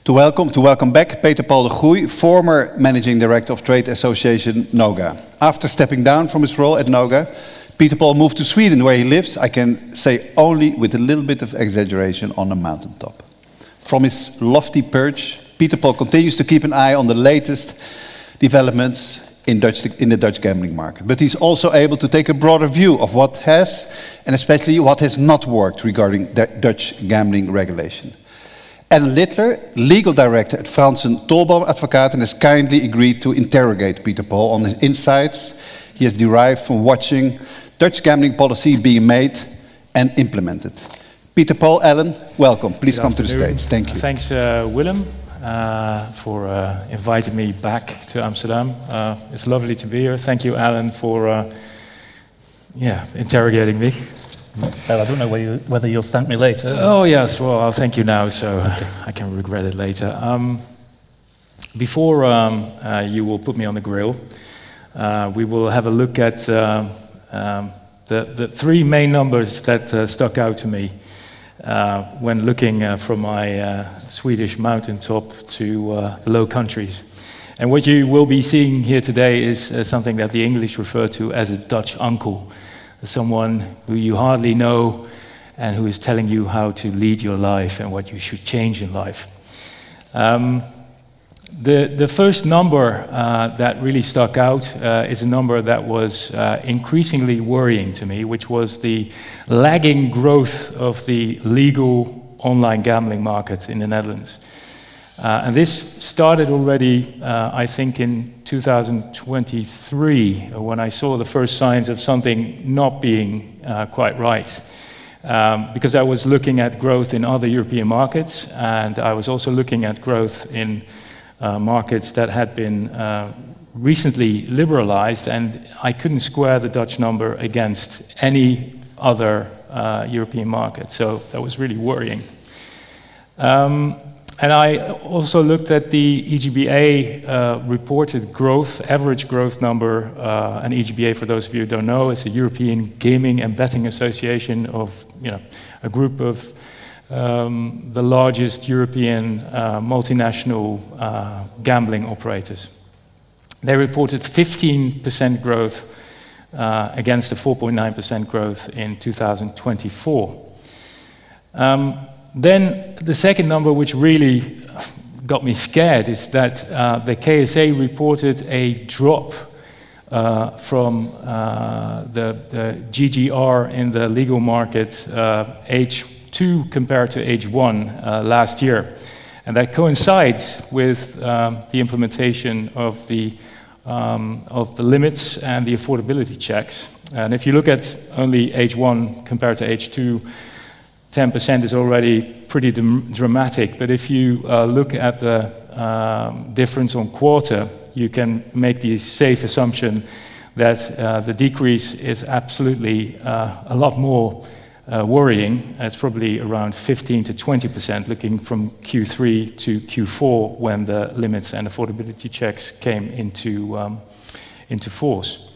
To welcome back Peter Paul de Goeij, former Managing Director of Trade Association NOGA. After stepping down from his role at NOGA, Peter Paul moved to Sweden, where he lives, I can say only with a little bit of exaggeration, on a mountaintop. From his lofty perch, Peter Paul continues to keep an eye on the latest developments in the Dutch gambling market. But he's also able to take a broader view of what has, and especially what has not worked regarding Dutch gambling regulation. Alan Littler, legal director at Franssen Tolboom Advocaten, has kindly agreed to interrogate Peter Paul on his insights he has derived from watching Dutch gambling policy being made and implemented. Peter Paul, Alan, welcome. Please come to the stage. Thank you. Thanks, Willem, for inviting me back to Amsterdam. It's lovely to be here. Thank you, Alan, for interrogating me. Well, I don't know whether you'll thank me later. Oh yes, well, I'll thank you now, so I can regret it later. Before you will put me on the grill, we will have a look at the three main numbers that stuck out to me when looking from my Swedish mountaintop to the Low Countries. And what you will be seeing here today is something that the English refer to as a Dutch uncle. Someone who you hardly know and who is telling you how to lead your life and what you should change in life. The first number that really stuck out is a number that was increasingly worrying to me, which was the lagging growth of the legal online gambling market in the Netherlands. And this started already, I think, in 2023, when I saw the first signs of something not being quite right. Because I was looking at growth in other European markets, and I was also looking at growth in markets that had been recently liberalized, and I couldn't square the Dutch number against any other European market. So that was really worrying. And I also looked at the EGBA reported growth, average growth number. And EGBA, for those of you who don't know, is the European Gaming and Betting Association of, a group of the largest European multinational gambling operators. They reported 15% growth against the 4.9% growth in 2024. Then the second number, which really got me scared, is that the KSA reported a drop from the GGR in the legal market H2 compared to H1 last year. And that coincides with the implementation of the limits and the affordability checks. And if you look at only H1 compared to H2, 10% is already pretty dramatic, but if you look at the difference on quarter, you can make the safe assumption that the decrease is absolutely a lot more worrying. It's probably around 15 to 20% looking from Q3 to Q4 when the limits and affordability checks came into force.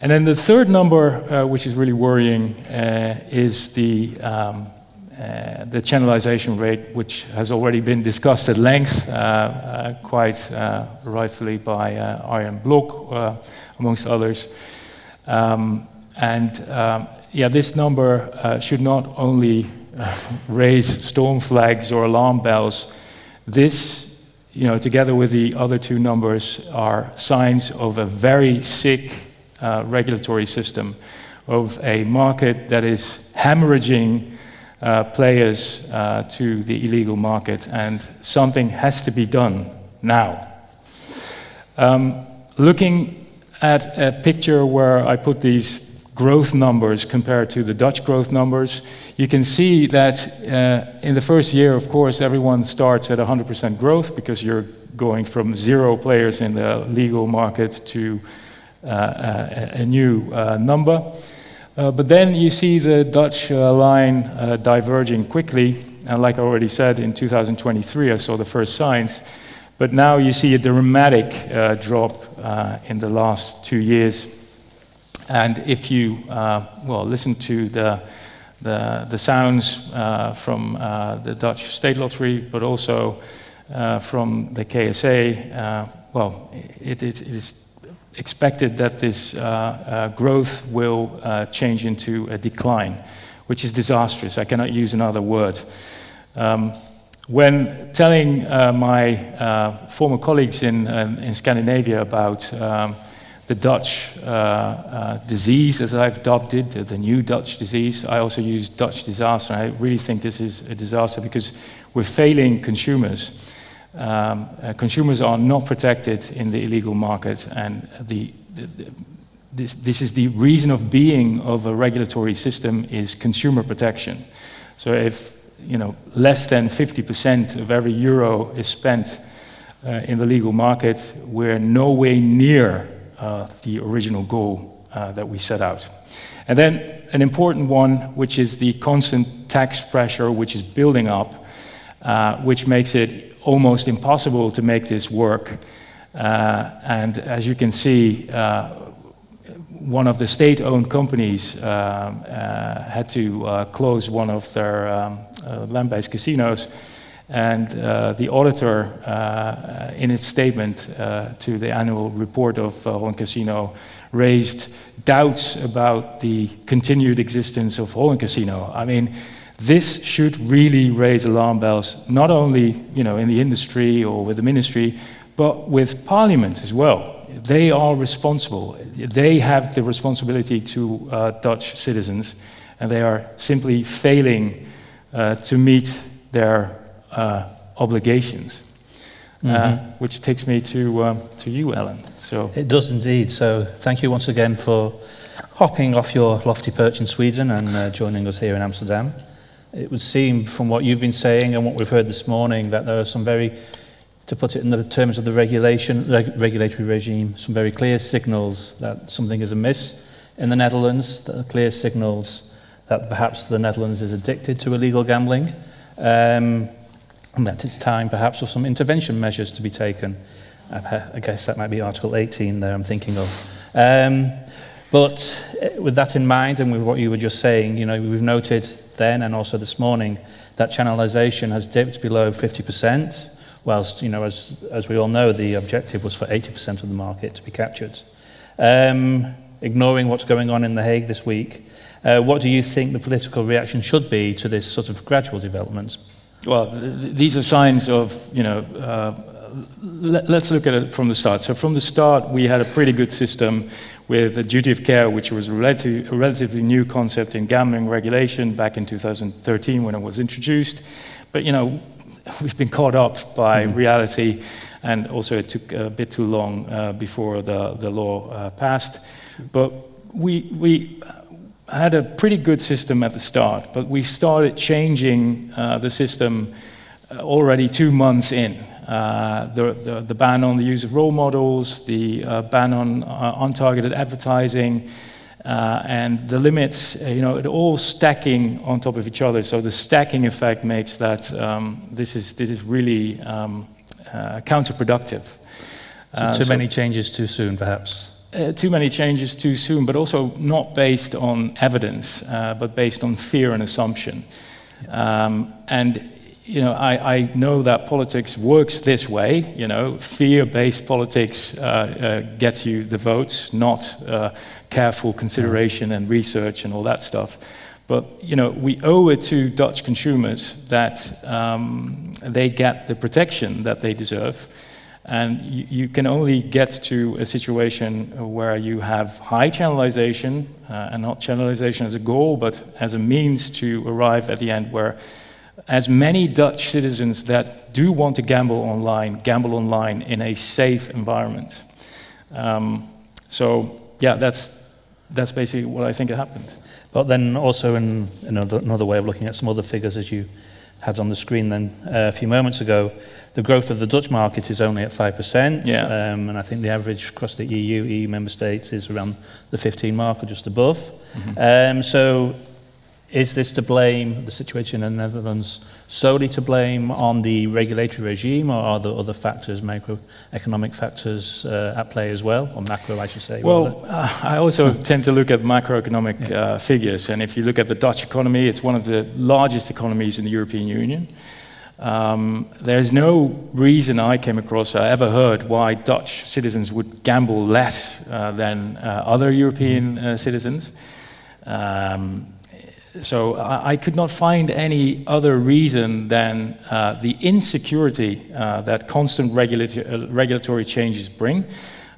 And then the third number, which is really worrying, is the channelization rate, which has already been discussed at length, quite rightfully by Arjen Blok, amongst others. This number should not only raise storm flags or alarm bells. This, together with the other two numbers, are signs of a very sick regulatory system, of a market that is hemorrhaging players to the illegal market, and something has to be done now. Looking at a picture where I put these growth numbers compared to the Dutch growth numbers, you can see that in the first year, of course, everyone starts at 100% growth because you're going from 0 players in the legal market to a new number. But then you see the Dutch line diverging quickly, and like I already said, in 2023 I saw the first signs, but now you see a dramatic drop in the last 2 years. And if you listen to the sounds from the Dutch State Lottery, but also from the KSA, well, it is expected that this growth will change into a decline, which is disastrous. I cannot use another word. When telling my former colleagues in Scandinavia about the Dutch disease, as I've dubbed it, the new Dutch disease, I also use Dutch disaster. I really think this is a disaster because we're failing consumers. Consumers are not protected in the illegal market, and this is the reason of being of a regulatory system is consumer protection. So if less than 50% of every euro is spent in the legal market, we're nowhere near the original goal that we set out. And then an important one, which is the constant tax pressure which is building up, which makes it almost impossible to make this work. And as you can see, one of the state-owned companies had to close one of their land-based casinos, and the auditor, in its statement to the annual report of Holland Casino, raised doubts about the continued existence of Holland Casino. I mean, this should really raise alarm bells, not only in the industry or with the ministry, but with Parliament as well. They are responsible. They have the responsibility to Dutch citizens, and they are simply failing to meet their obligations. Which takes me to you, Ellen. So it does indeed. So thank you once again for hopping off your lofty perch in Sweden and joining us here in Amsterdam. It would seem from what you've been saying and what we've heard this morning that there are some very, to put it in the terms of the regulatory regime, some very clear signals that something is amiss in the Netherlands, that are clear signals that perhaps the Netherlands is addicted to illegal gambling, and that it's time perhaps for some intervention measures to be taken. I guess that might be Article 18 there I'm thinking of. But with that in mind and with what you were just saying, we've noted then and also this morning that channelization has dipped below 50%, whilst, as we all know, the objective was for 80% of the market to be captured. Ignoring what's going on in The Hague this week, what do you think the political reaction should be to this sort of gradual development? Well, these are signs of, let's look at it from the start. So from the start, we had a pretty good system with the duty of care, which was a relatively new concept in gambling regulation back in 2013 when it was introduced. But, we've been caught up by reality, and also it took a bit too long before the law passed. But we had a pretty good system at the start, but we started changing the system already 2 months in. The ban on the use of role models, the ban on untargeted advertising, and the limits, it all stacking on top of each other. So the stacking effect makes that this is really counterproductive. So too many changes too soon, perhaps? Too many changes too soon, but also not based on evidence, but based on fear and assumption. And I know that politics works this way. Fear-based politics gets you the votes, not careful consideration and research and all that stuff. But we owe it to Dutch consumers that they get the protection that they deserve. And you can only get to a situation where you have high channelization, and not channelization as a goal, but as a means to arrive at the end where as many Dutch citizens that do want to gamble online in a safe environment. So yeah, that's basically what I think happened. But then also in another way of looking at some other figures, as you had on the screen then a few moments ago, the growth of the Dutch market is only at 5%, and I think the average across the EU member states is around the 15 mark or just above. So is this to blame, the situation in the Netherlands, solely to blame on the regulatory regime, or are there other factors, macroeconomic factors at play as well, or macro I should say? Well, I also tend to look at macroeconomic figures, and if you look at the Dutch economy, it's one of the largest economies in the European Union. There's no reason I came across, I ever heard, why Dutch citizens would gamble less than other European citizens. So I could not find any other reason than the insecurity that constant regulatory changes bring.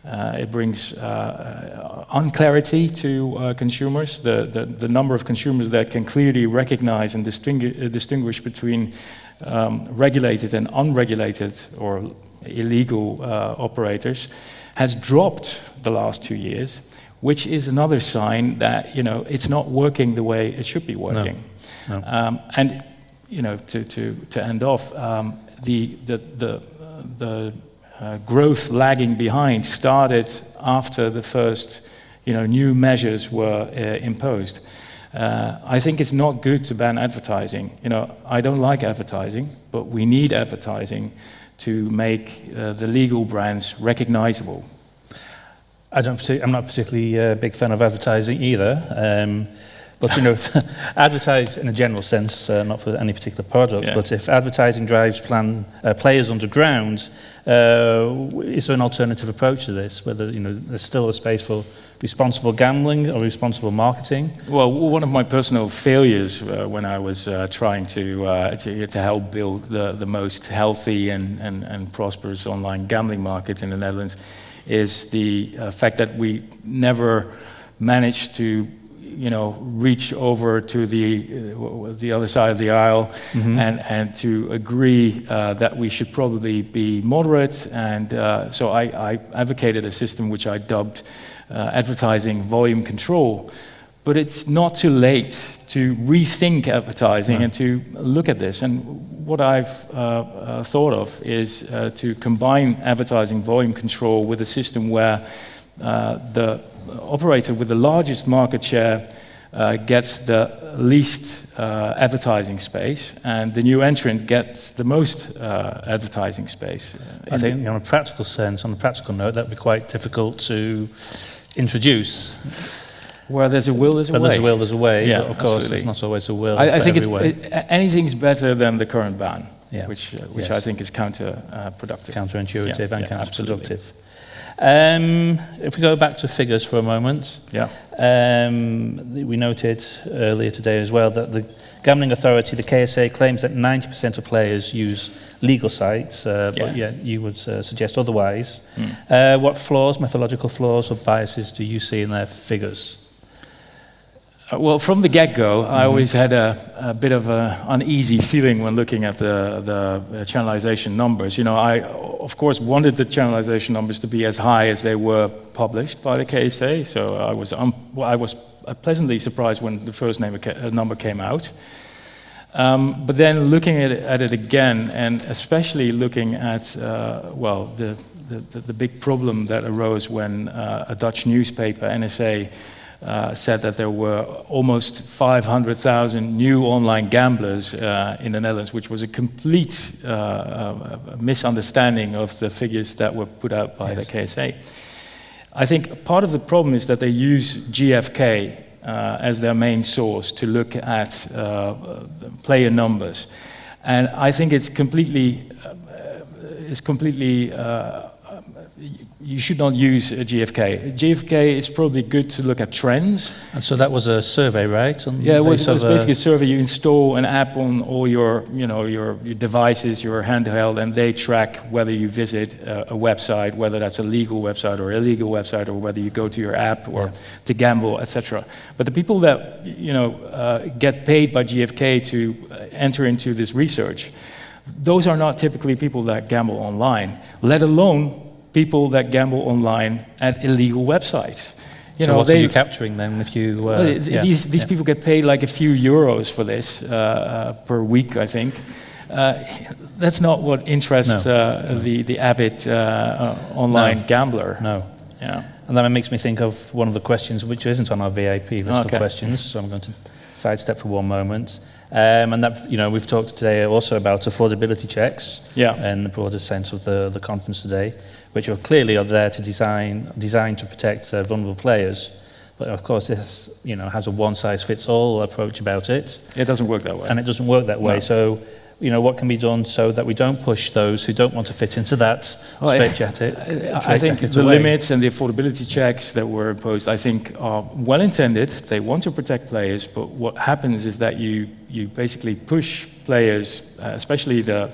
It brings unclarity to consumers. The number of consumers that can clearly recognize and distinguish between regulated and unregulated or illegal operators has dropped the last 2 years, which is another sign that it's not working the way it should be working. No. And to end off, the growth lagging behind started after the first new measures were imposed. I think it's not good to ban advertising. I don't like advertising, but we need advertising to make the legal brands recognizable. I'm not particularly a big fan of advertising either, but advertise in a general sense, not for any particular product, but if advertising drives players underground, is there an alternative approach to this? Whether there's still a space for responsible gambling or responsible marketing? Well, one of my personal failures when I was trying to help build the most healthy and prosperous online gambling market in the Netherlands is the fact that we never managed to reach over to the other side of the aisle and to agree that we should probably be moderate. And so I advocated a system which I dubbed advertising volume control. But it's not too late to rethink advertising and to look at this. And what I've thought of is to combine advertising volume control with a system where the operator with the largest market share gets the least advertising space, and the new entrant gets the most advertising space. I think, on a practical sense, on a practical note, that would be quite difficult to introduce. Where there's a will, there's a way. Where there's a will, there's a way. Yeah, but of course, there's not always a will. I think anything's better than the current ban, which I think is counterproductive. Counterintuitive and counterproductive. If we go back to figures for a moment, we noted earlier today as well that the Gambling Authority, the KSA, claims that 90% of players use legal sites, but yet you would suggest otherwise. What flaws, methodological flaws or biases do you see in their figures? Well, from the get-go, I always had a bit of an uneasy feeling when looking at the channelization numbers. I, of course, wanted the channelization numbers to be as high as they were published by the KSA, so I was pleasantly surprised when the first number came out. But then looking at it again, and especially looking at, the big problem that arose when a Dutch newspaper, NSA, said that there were almost 500,000 new online gamblers in the Netherlands, which was a complete misunderstanding of the figures that were put out by the KSA. I think part of the problem is that they use GfK as their main source to look at player numbers, and I think it's completely you should not use GfK. GfK is probably good to look at trends. And so that was a survey, right? Yeah, it was basically a survey. You install an app on all your devices, your handheld, and they track whether you visit a website, whether that's a legal website or illegal website, or whether you go to your app or to gamble, etc. But the people that get paid by GfK to enter into this research, those are not typically people that gamble online, let alone people that gamble online at illegal websites. What are you capturing then if you... these people get paid like a few euros for this per week, I think. That's not what interests the avid online gambler. No. Yeah. And that makes me think of one of the questions which isn't on our VIP list of questions, so I'm going to sidestep for one moment. And that, we've talked today also about affordability checks in the broader sense of the conference today, which are clearly there to designed to protect vulnerable players. But of course, this has a one-size-fits-all approach about it. It doesn't work that way. And it doesn't work that way. So what can be done so that we don't push those who don't want to fit into that straitjacket? I think the limits and the affordability checks that were imposed, I think, are well intended. They want to protect players, but what happens is that you basically push players, especially the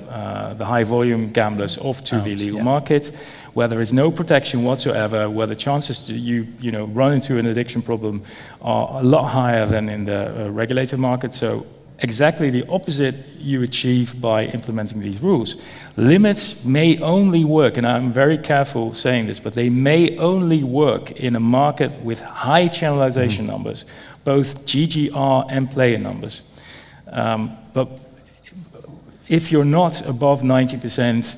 high volume gamblers, off to the illegal market, where there is no protection whatsoever, where the chances to you run into an addiction problem are a lot higher than in the regulated market. So exactly the opposite you achieve by implementing these rules. Limits may only work, and I'm very careful saying this, but they may only work in a market with high channelization numbers, both GGR and player numbers. But if you're not above 90%,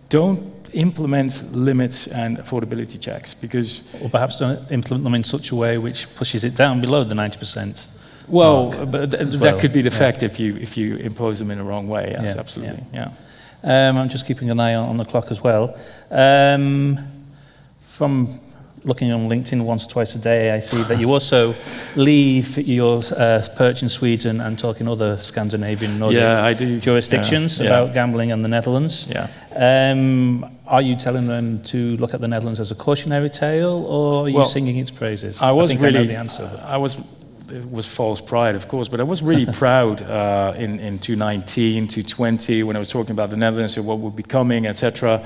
don't implement limits and affordability checks, because... Or perhaps don't implement them in such a way which pushes it down below the 90%. Well, but that could be the fact if you impose them in the wrong way. Yes, absolutely. Yeah. I'm just keeping an eye on the clock as well. From looking on LinkedIn once or twice a day, I see that you also leave your perch in Sweden and talk in other Scandinavian Nordic jurisdictions about gambling in the Netherlands. Yeah. Are you telling them to look at the Netherlands as a cautionary tale, or are you singing its praises? I think I know the answer. It was false pride, of course, but I was really proud in 2019, 2020, when I was talking about the Netherlands and what would be coming, etc.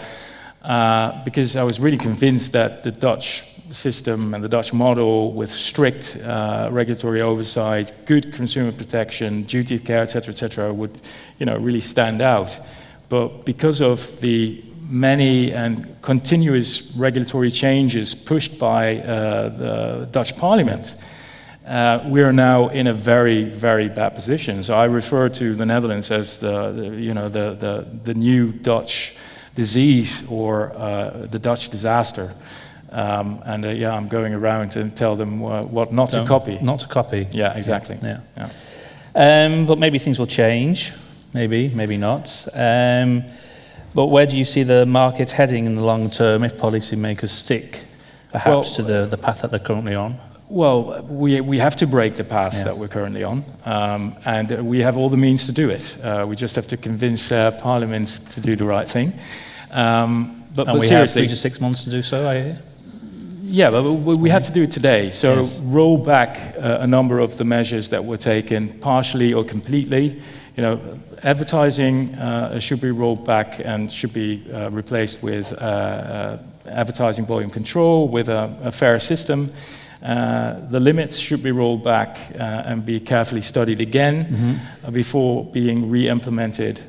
Because I was really convinced that the Dutch system and the Dutch model, with strict regulatory oversight, good consumer protection, duty of care, etc., would really stand out. But because of the many and continuous regulatory changes pushed by the Dutch Parliament, we are now in a very, very bad position. So I refer to the Netherlands as the new Dutch disease, or the Dutch disaster. I'm going around and tell them what not to copy. Not to copy. Yeah, exactly. But maybe things will change. Maybe not. But where do you see the market heading in the long term if policymakers stick, perhaps, to the path that they're currently on? Well, we have to break the path that we're currently on, and we have all the means to do it. We just have to convince Parliament to do the right thing. But we seriously, have 3 to 6 months to do so, I hear? Yeah, but we have to do it today. So roll back a number of the measures that were taken, partially or completely. Advertising should be rolled back and should be replaced with advertising volume control with a fair system. The limits should be rolled back and be carefully studied again before being re-implemented.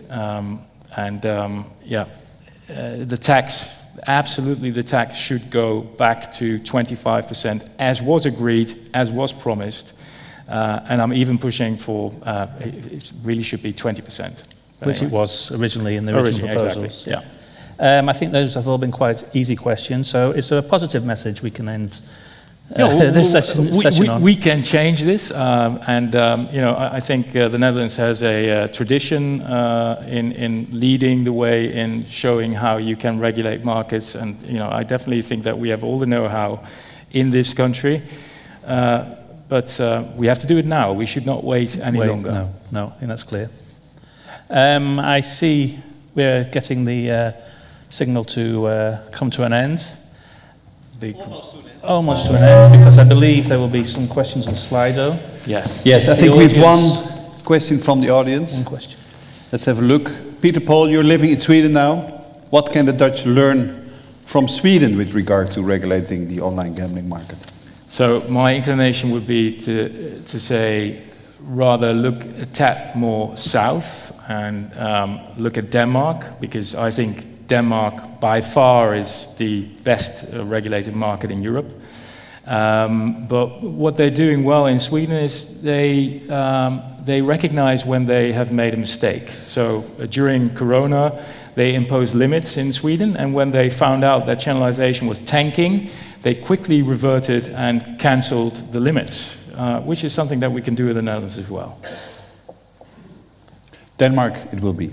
The tax, absolutely, the tax should go back to 25%, as was agreed, as was promised. And I'm even pushing for it really should be 20%. Which it was originally in the original proposals. Exactly, yeah. I think those have all been quite easy questions. So is there a positive message we can end this session on? We can change this, I think the Netherlands has a tradition in leading the way in showing how you can regulate markets, and I definitely think that we have all the know-how in this country, but we have to do it now. We should not wait any longer. No, I think that's clear. I see we're getting the signal to come to an end. Almost to an end, because I believe there will be some questions on Slido. Yes. Yes, I think we have one question from the audience. One question. Let's have a look. Peter Paul, you're living in Sweden now. What can the Dutch learn from Sweden with regard to regulating the online gambling market? So my inclination would be to say rather look a tad more south and look at Denmark, because I think Denmark by far is the best regulated market in Europe. But what they're doing well in Sweden is they recognize when they have made a mistake. So during Corona, they imposed limits in Sweden, and when they found out that channelization was tanking, they quickly reverted and cancelled the limits, which is something that we can do in the Netherlands as well. Denmark it will be.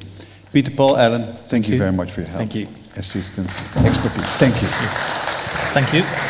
Peter Paul, Alan, thank you very much for your help. Thank you. Assistance, expertise. Thank you. Thank you.